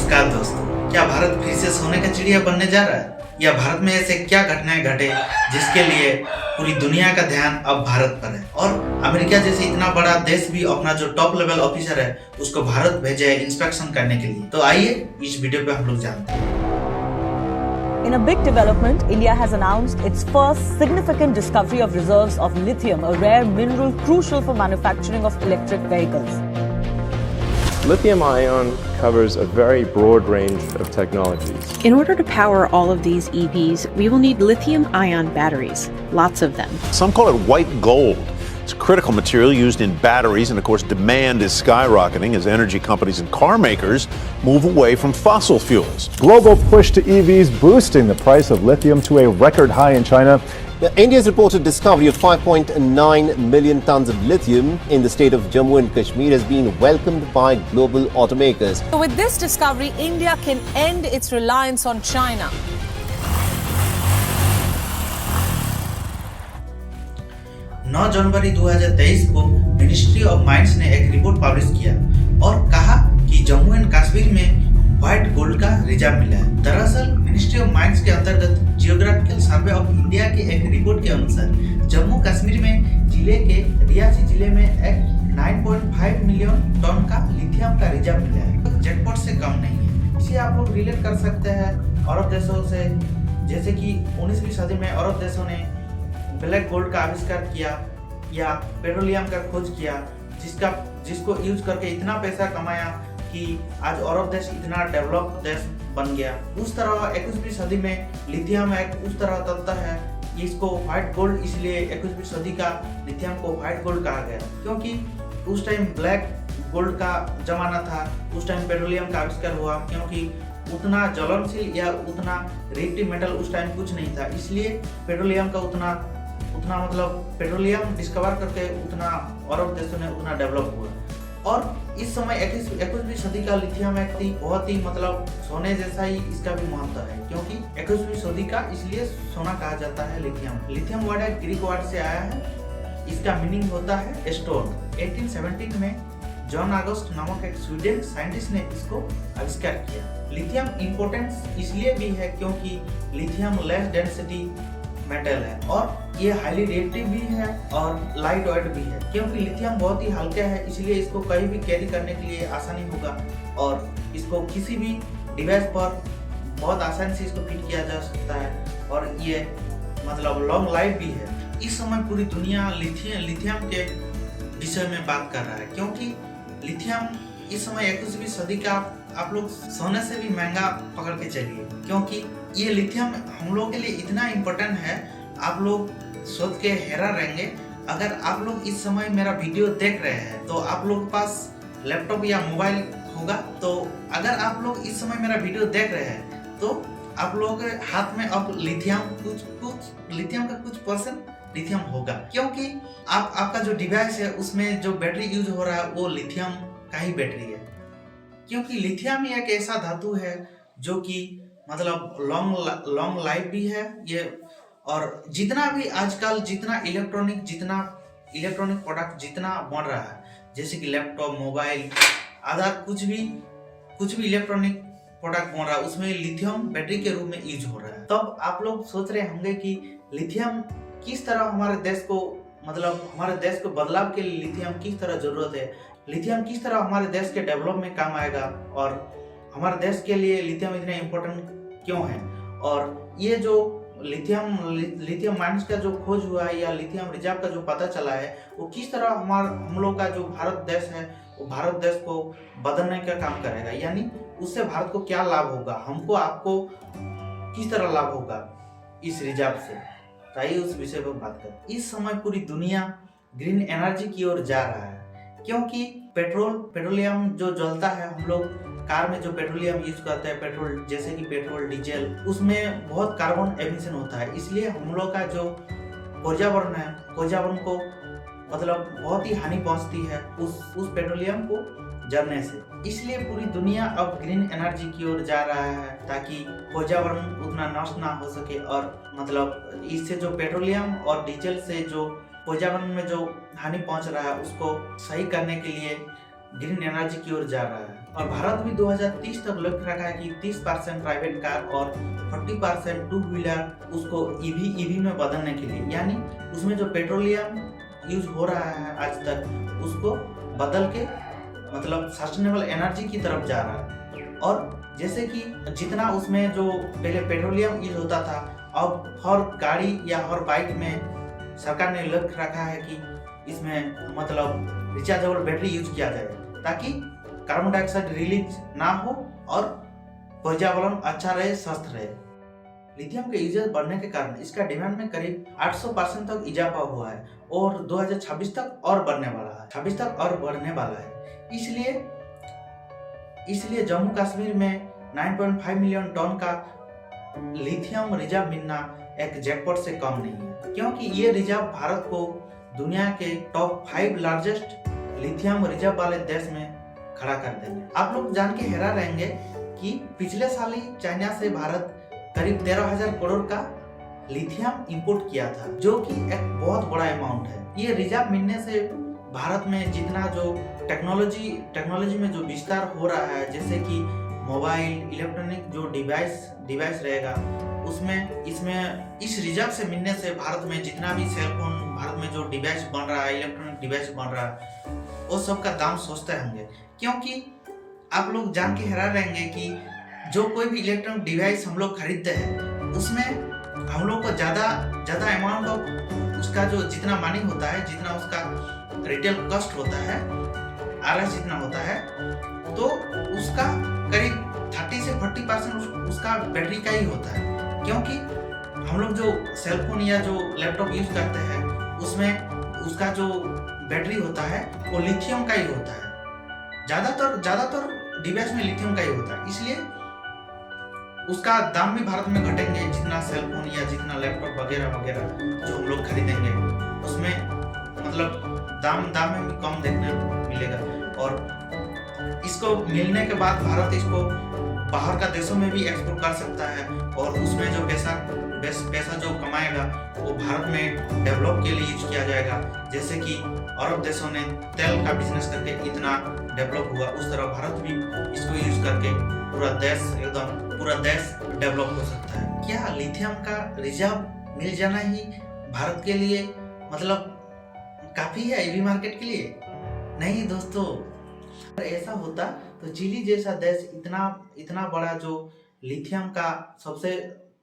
नमस्कार दोस्तों, क्या भारत फिर से सोने का चिड़िया बनने जा रहा है या भारत में ऐसे क्या घटनाएं घटे जिसके लिए पूरी दुनिया का ध्यान अब भारत पर है और अमेरिका जैसे इतना बड़ा देश भी अपना जो टॉप लेवल ऑफिसर है उसको भारत भेजे है इंस्पेक्शन करने के लिए। तो आइए इस वीडियो पे हम लोग जानते हैं। In a big development, India has announced its first significant discovery of reserves of lithium, a rare mineral crucial for manufacturing of electric vehicles. Lithium ion covers a very broad range of technologies. In order to power all of these EVs, we will need lithium ion batteries, lots of them. Some call it white gold. It's a critical material used in batteries, and of course, demand is skyrocketing as energy companies and car makers move away from fossil fuels. Global push to EVs boosting the price of lithium to a record high in China. India's reported discovery of 5.9 million tons of lithium in the state of Jammu and Kashmir has been welcomed by global automakers. So with this discovery, India can end its reliance on China. जनवरी 2023 को ministry of mines ने एक report publish किया और कहा कि Jammu and Kashmir में white gold का reserve मिला है। दरअसल मिनिस्ट्री ऑफ माइंस के अंतर्गत जियोग्राफिकल सर्वे ऑफ इंडिया की एक रिपोर्ट के अनुसार जम्मू कश्मीर में जिले के रियासी जिले में एक 9.5 मिलियन टन का लिथियम का रिजर्व मिला है, जेटपॉट से कम नहीं है। इसे आप लोग रिलेट कर सकते हैं अरब देशों से, जैसे कि 19वीं सदी में अरब देशों ने ब्लैक गोल्ड का आविष्कार किया या पेट्रोलियम का खोज किया, जिसको यूज करके इतना पैसा कमाया कि आज अरब देश इतना डेवलप देश बन गया। उस तरह 21वीं सदी में लिथियम एक उस तरह तत्व है, इसको व्हाइट गोल्ड, इसलिए 21वीं सदी का लिथियम को व्हाइट गोल्ड कहा गया, क्योंकि उस टाइम ब्लैक गोल्ड का जमाना था। उस टाइम पेट्रोलियम का आविष्कार हुआ, क्योंकि उतना ज्वलनशील या उतना रिएक्टिव मेटल उस टाइम कुछ नहीं था, इसलिए पेट्रोलियम का उतना मतलब पेट्रोलियम डिस्कवर करके उतना अरब देशों ने उतना डेवलप हुआ। और इस समय 21वीं सदी का लिथियम एक बहुत ही मतलब सोने जैसा ही इसका भी महत्व है, क्योंकि 21वीं सदी का इसलिए सोना कहा जाता है लिथियम। लिथियम वर्ड एक ग्रीक वर्ड से आया है, इसका मीनिंग होता है स्टोन। 1817 में जॉन ऑगस्ट नामक एक स्वीडन साइंटिस्ट ने इसको आविष्कार किया। लिथियम इंपॉर्टेंस इसलिए भी है क्योंकि लिथियम लेस डेंसिटी मेटल है और ये हाईली रिएक्टिव भी है और लाइट वेट भी है। क्योंकि लिथियम बहुत ही हल्का है, इसलिए इसको कहीं भी कैरी करने के लिए आसानी होगा और इसको किसी भी डिवाइस पर बहुत आसानी से इसको फिट किया जा सकता है और ये मतलब लॉन्ग लाइफ भी है। इस समय पूरी दुनिया लिथियम के विषय में बात कर रहा है, क्योंकि लिथियम इस समय 21वीं सदी का आप लोग सोने से भी महंगा पकड़ के चलिए, क्योंकि ये लिथियम हम लोग के लिए इतना इम्पोर्टेंट है। आप लोग सोच के हैरान रहेंगे अगर आप लोग इस समय मेरा वीडियो देख रहे हैं तो आप लोग के पास लैपटॉप या मोबाइल होगा। तो अगर आप लोग इस समय मेरा वीडियो देख रहे हैं तो आप लोग हाथ में अब लिथियम का कुछ परसेंट लिथियम होगा, क्योंकि आपका जो डिवाइस है उसमें जो बैटरी यूज हो रहा है वो लिथियम का ही बैटरी है। क्योंकि लिथियम ही एक ऐसा धातु है जो कि मतलब लॉन्ग लाइफ भी है ये, और जितना भी आजकल जितना इलेक्ट्रॉनिक प्रोडक्ट जितना बन रहा है, जैसे कि लैपटॉप, मोबाइल, आधार, कुछ भी इलेक्ट्रॉनिक प्रोडक्ट बन रहा है उसमें लिथियम बैटरी के रूप में यूज हो रहा है। तब आप लोग सोच रहे होंगे कि लिथियम किस तरह हमारे देश को बदलाव के लिए लिथियम किस तरह जरूरत है, लिथियम किस तरह हमारे देश के डेवलप में काम आएगा और हमारे देश के लिए लिथियम इतना इम्पोर्टेंट क्यों है। और ये जो लिथियम माइंस का जो खोज हुआ है या लिथियम रिजर्व का जो पता चला है वो किस तरह हम लोग का जो भारत देश है वो भारत देश को बदलने का काम करेगा, यानी उससे भारत को क्या लाभ होगा, हमको आपको किस तरह लाभ होगा इस रिजर्व से। तो आइए उस विषय पर बात करें। इस समय पूरी दुनिया ग्रीन एनर्जी की ओर जा रहा है, क्योंकि पेट्रोलियम जो जलता है, हम लोग कार में जो पेट्रोलियम यूज करते हैं, पेट्रोल जैसे कि पेट्रोल, डीजल, उसमें बहुत कार्बन एमिशन होता है, इसलिए हम लोग का जो पर्यावरण को मतलब बहुत ही हानि पहुंचती है उस पेट्रोलियम को जलने से। इसलिए पूरी दुनिया अब ग्रीन एनर्जी की ओर जा रहा है ताकि पर्यावरण उतना नष्ट ना हो सके, और मतलब इससे जो पेट्रोलियम और डीजल से जो पर्यावरण में जो हानि पहुंच रहा है उसको सही करने के लिए ग्रीन एनर्जी की ओर जा रहा है। और भारत भी 2030 तक लक्ष्य रखा है कि 30% प्राइवेट कार और 40% टू व्हीलर उसको ईवी में बदलने के लिए, यानी उसमें जो पेट्रोलियम यूज हो रहा है आज तक उसको बदल के मतलब सस्टेनेबल एनर्जी की तरफ जा रहा है। और जैसे कि जितना उसमें जो पहले पेट्रोलियम यूज होता था, अब हर गाड़ी या हर बाइक में सरकार ने लक्ष्य रखा है कि इसमें मतलब रिचार्जेबल बैटरी यूज किया जाए ताकि कार्बन डाइऑक्साइड रिलीज ना हो और पर्यावरण अच्छा रहे, स्वस्थ रहे। लिथियम के यूजेज बढ़ने के कारण इसका डिमांड में करीब 800% तक इजाफा हुआ है और 2026 तक और बढ़ने वाला है। इसलिए जम्मू कश्मीर में 9.5 मिलियन टन का लिथियम रिजर्व मिलना एक जैकपॉट से कम नहीं है, क्योंकि ये रिजर्व भारत को दुनिया के टॉप 5 लार्जेस्ट लिथियम रिजर्व वाले देश में खड़ा कर देंगे। आप लोग जान के हैरान रहेंगे कि पिछले साल ही चाइना से भारत करीब 13,000 करोड़ का लिथियम इंपोर्ट किया था, जो कि एक बहुत बड़ा अमाउंट है। ये रिजर्व मिलने से भारत में जितना जो टेक्नोलॉजी में जो विस्तार हो रहा है, जैसे कि मोबाइल इलेक्ट्रॉनिक जो डिवाइस रहेगा, उसमें इस रिजर्व से मिलने से भारत में जितना भी सेलफोन भारत में जो डिवाइस बन रहा है, इलेक्ट्रॉनिक डिवाइस बन रहा है, वो सब का दाम सस्ते होंगे। क्योंकि आप लोग जान के हैरान रहेंगे कि जो कोई भी इलेक्ट्रॉनिक डिवाइस हम लोग खरीदते हैं उसमें हम लोग को ज़्यादा अमाउंट ऑफ उसका जो जितना मनी होता है, जितना उसका रिटेल कॉस्ट होता है, RS जितना होता है, तो उसका करीब 30 से 40% उसका बैटरी का ही होता है। क्योंकि हम लोग जो सेलफोन या जो लैपटॉप यूज करते हैं उसमें उसका जो बैटरी होता है वो लिथियम का ही होता है। ज़्यादातर डिवाइस में लिथियम का ही होता है, इसलिए उसका दाम भी भारत में घटेंगे। जितना सेलफोन या जितना लैपटॉप वगैरह जो हम लोग खरीदेंगे उसमें मतलब दाम में भी कम देखने को मिलेगा। और इसको मिलने के बाद भारत इसको बाहर का देशों में भी एक्सपोर्ट कर सकता है और उसमें जो पैसा जो कमाएगा वो भारत में डेवलप के लिए यूज किया जाएगा। जैसे कि अरब देशों ने तेल का बिजनेस करके इतना डेवलप हुआ, उस तरह भारत भी इसको यूज करके पूरा देश डेवलप हो सकता है। क्या लिथियम का रिजर्व मिल जाना ही भारत के लिए मतलब काफी है ईवी मार्केट के लिए? नहीं दोस्तों, अगर ऐसा होता तो चिली जैसा देश इतना बड़ा जो लिथियम का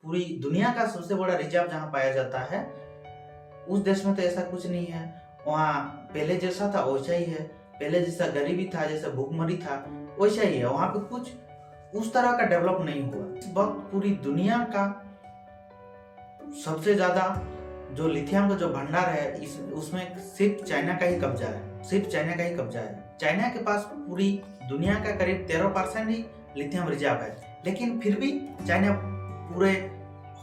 पूरी दुनिया का सबसे बड़ा रिजर्व जहाँ पाया जाता है, उस देश में तो ऐसा कुछ नहीं है। वहाँ पहले जैसा था वैसा ही है, पहले जैसा गरीबी था, जैसा भूखमरी था वैसा ही है। वहाँ पे कुछ उस तरह का डेवलप नहीं हुआ। इस वक्त पूरी दुनिया का सबसे ज्यादा जो लिथियम का जो भंडार है उसमें सिर्फ चाइना का ही कब्जा है। चाइना के पास पूरी दुनिया का करीब 13% ही लिथियम रिजर्व है, लेकिन फिर भी चाइना पूरे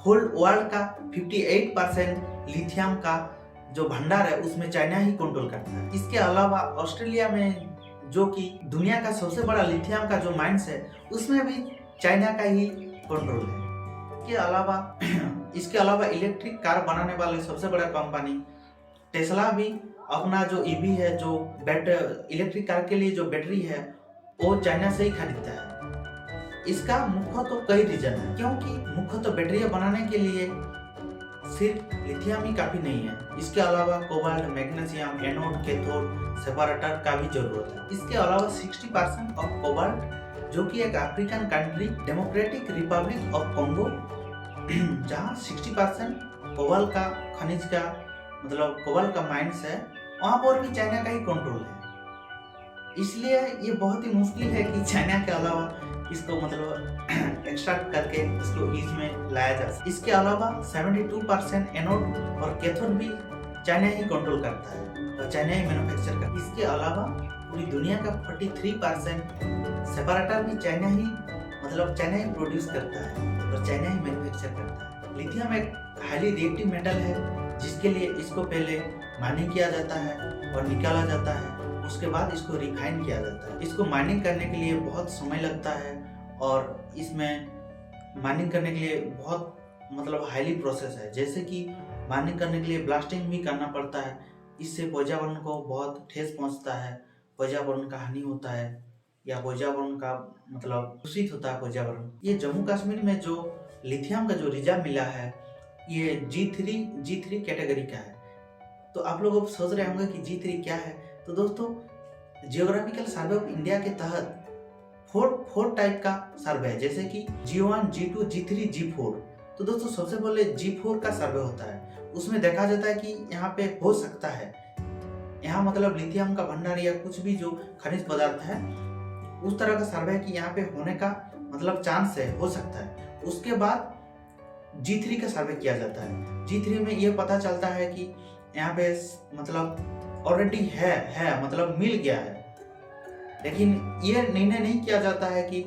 होल वर्ल्ड का 58% लिथियम का जो भंडार है उसमें चाइना ही कंट्रोल करता है। इसके अलावा ऑस्ट्रेलिया में जो कि दुनिया का सबसे बड़ा लिथियम का जो माइंस है उसमें भी चाइना का ही कंट्रोल है। इसके अलावा इलेक्ट्रिक कार बनाने वाले सबसे बड़ा कंपनी टेस्ला भी अपना जो ईवी है, जो इलेक्ट्रिक कार के लिए जो बैटरी है वो चाइना से ही खरीदता है। इसका मुख्य तो कई रीजन है, क्योंकि मुख्य तो बैटरियां बनाने के लिए सिर्फ लिथियम ही काफी नहीं है। इसके अलावा cobalt, magnesium, anode, cathode, separator का भी जरूरत है। इसके अलावा 60% ऑफ कोबाल्ट, जो कि एक African country democratic Republic of Congo, जहाँ 60% कोबाल्ट का खनिज का मतलब कोबाल्ट का माइंस है, वहाँ पर भी चाइना का ही कंट्रोल है। इसलिए ये बहुत ही मुश्किल है कि चाइना के अलावा इसको मतलब एक्सट्रैक्ट करके इसको यूज में लाया जा सके। इसके अलावा 72% एनोड और कैथोड भी चाइना ही कंट्रोल करता है और चाइना ही मैन्युफैक्चर करता है। इसके अलावा पूरी दुनिया का 43% सेपरेटर भी चाइना ही प्रोड्यूस करता है और चाइना ही मैन्युफैक्चर करता है। लिथियम एक हाईली रिएक्टिव मेटल है, जिसके लिए इसको पहले माइनिंग किया जाता है और निकाला जाता है, उसके बाद इसको रिफाइन किया जाता है। इसको माइनिंग करने के लिए बहुत समय लगता है और इसमें माइनिंग करने के लिए बहुत मतलब हाईली प्रोसेस है। जैसे कि माइनिंग करने के लिए ब्लास्टिंग भी करना पड़ता है, इससे पर्यावरण को बहुत ठेस पहुंचता है, पर्यावरण का हानि होता है। या पर्यावरण का मतलब दूषित होता है पर्यावरण। ये जम्मू कश्मीर में जो लिथियम का जो रिजर्व मिला है ये G3 कैटेगरी का है। तो आप लोग सोच रहे होंगे कि G3 क्या है। तो दोस्तों जियोग्राफिकल सर्वे ऑफ इंडिया के तहत फोर टाइप का सर्वे है, जैसे कि G1, G2, G3, G4। तो दोस्तों सबसे पहले G4 का सर्वे होता है, उसमें देखा जाता है कि यहाँ पे हो सकता है, यहाँ मतलब लिथियम का भंडार या कुछ भी जो खनिज पदार्थ है उस तरह का सर्वे है कि यहाँ पे होने का मतलब चांस है, हो सकता है। उसके बाद G3 का सर्वे किया जाता है। G3 में ये पता चलता है कि यहाँ पे मतलब ऑलरेडी है मतलब मिल गया है, लेकिन ये निर्णय नहीं किया जाता है कि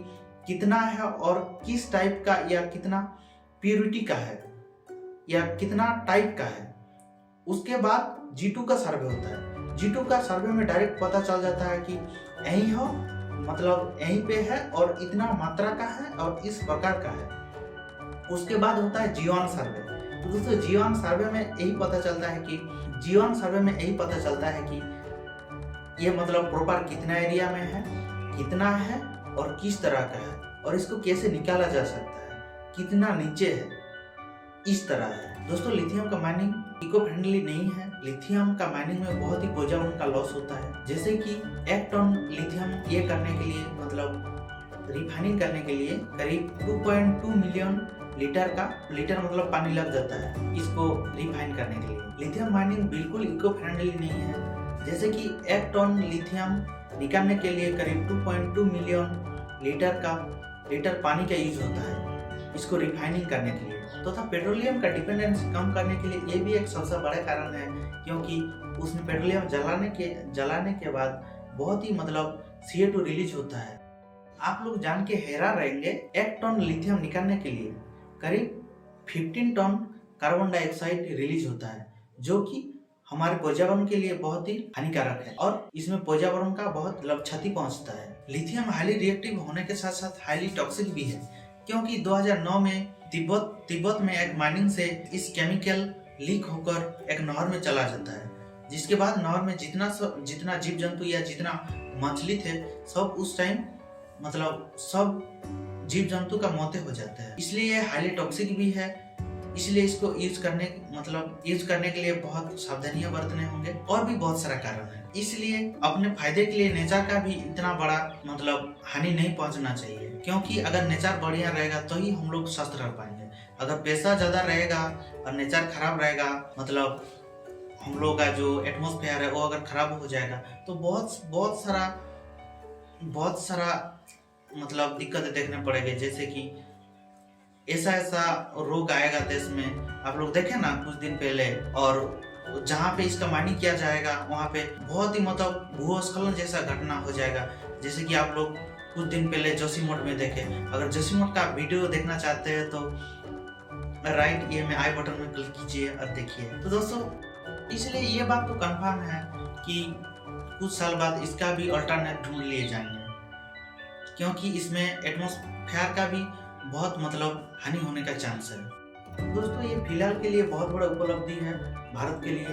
कितना है और किस टाइप का या कितना प्योरिटी का है या कितना टाइप का है। उसके बाद G2 का सर्वे होता है। G2 का सर्वे में डायरेक्ट पता चल जाता है कि यही हो मतलब यहीं पे है और इतना मात्रा का है और इस प्रकार का है। उसके बाद होता है G1 सर्वे। तो दोस्तों G1 सर्वे में यही पता चलता है कि ये मतलब प्रॉपर कितना एरिया में है, कितना है और किस तरह का है और इसको कैसे निकाला जा सकता है, कितना नीचे है, इस तरह है। दोस्तों लिथियम का माइनिंग इको फ्रेंडली नहीं है। लिथियम का माइनिंग में बहुत ही पर्यावरण का लॉस होता है, जैसे कि 1 टन लिथियम ये करने के लिए मतलब रिफाइनिंग करने के लिए करीब 2.2 मिलियन लीटर मतलब पानी लग जाता है इसको रिफाइन करने के लिए। लिथियम माइनिंग बिल्कुल इको फ्रेंडली नहीं है, जैसे कि 1 टन लिथियम निकालने के लिए करीब 2.2 मिलियन लीटर पानी का यूज होता है इसको रिफाइनिंग करने के लिए। तो पेट्रोलियम का डिपेंडेंस कम करने के लिए ये भी एक सबसे बड़ा कारण है, क्योंकि उसमें पेट्रोलियम जलाने के बाद बहुत ही मतलब CO2 रिलीज होता है। आप लोग जान के हैरान रहेंगे, 1 टन लिथियम निकालने के लिए करीब 15 टन कार्बन डाइऑक्साइड रिलीज होता है, जो कि हमारे पर्यावरण के लिए बहुत ही हानिकारक है और इसमें पर्यावरण का बहुत क्षति पहुंचता है। लिथियम हाईली रिएक्टिव होने के साथ साथ हाईली टॉक्सिक भी है, क्योंकि 2009 में तिब्बत में एक माइनिंग से इस केमिकल लीक होकर एक नहर में चला जाता है, जिसके बाद नहर में जितना जीव जंतु या जितना मछली थे सब उस टाइम मतलब सब जीव जंतु का मौत हो जाता है। इसलिए हाईली टॉक्सिक भी है, इसलिए इसको यूज करने के लिए बहुत सावधानियां बरतने होंगे और भी बहुत सारा कारण है। इसलिए अपने फायदे के लिए नेचर का भी इतना बड़ा मतलब हानि नहीं पहुंचना चाहिए, क्योंकि अगर नेचर बढ़िया रहेगा तो ही हम लोग स्वस्थ रह पाएंगे। अगर पैसा ज्यादा रहेगा और नेचर खराब रहेगा मतलब हम लोग का जो एटमॉस्फेयर है वो अगर खराब हो जाएगा तो बहुत सारा मतलब दिक्कतें देखने पड़ेंगे, जैसे कि ऐसा रोग आएगा देश में। आप लोग देखें ना कुछ दिन पहले, और जहाँ पे इसका माइनिंग किया जाएगा वहाँ पे बहुत ही मतलब भूस्खलन जैसा घटना हो जाएगा, जैसे कि आप लोग कुछ दिन पहले जोशीमठ में देखे। अगर जोशीमठ का वीडियो देखना चाहते हैं तो राइट आई बटन में क्लिक कीजिए और देखिए। तो दोस्तों इसलिए ये बात तो कंफर्म है कि कुछ साल बाद इसका भी अल्टरनेट ढूंढ लिए जाएंगे, क्योंकि इसमें एटमॉस्फेयर का भी बहुत मतलब हानि होने का चांस है। दोस्तों ये फिलहाल के लिए बहुत बड़ा उपलब्धि है भारत के लिए,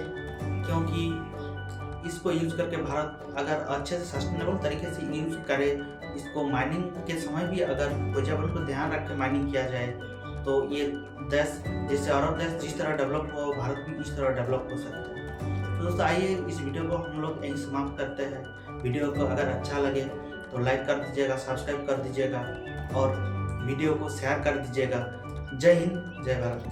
क्योंकि इसको यूज करके भारत अगर अच्छे से सस्टेनेबल तरीके से यूज करे, इसको माइनिंग के समय भी अगर पर्यावरण को ध्यान रख के माइनिंग किया जाए तो ये देश जैसे अरब देश जिस तरह डेवलप हो भारत भी इस तरह डेवलप हो सकता है। तो दोस्तों आइए इस वीडियो को हम लोग यहीं समाप्त करते हैं। वीडियो को अगर अच्छा लगे तो लाइक कर दीजिएगा, सब्सक्राइब कर दीजिएगा और वीडियो को शेयर कर दीजिएगा। जय हिंद, जय भारत।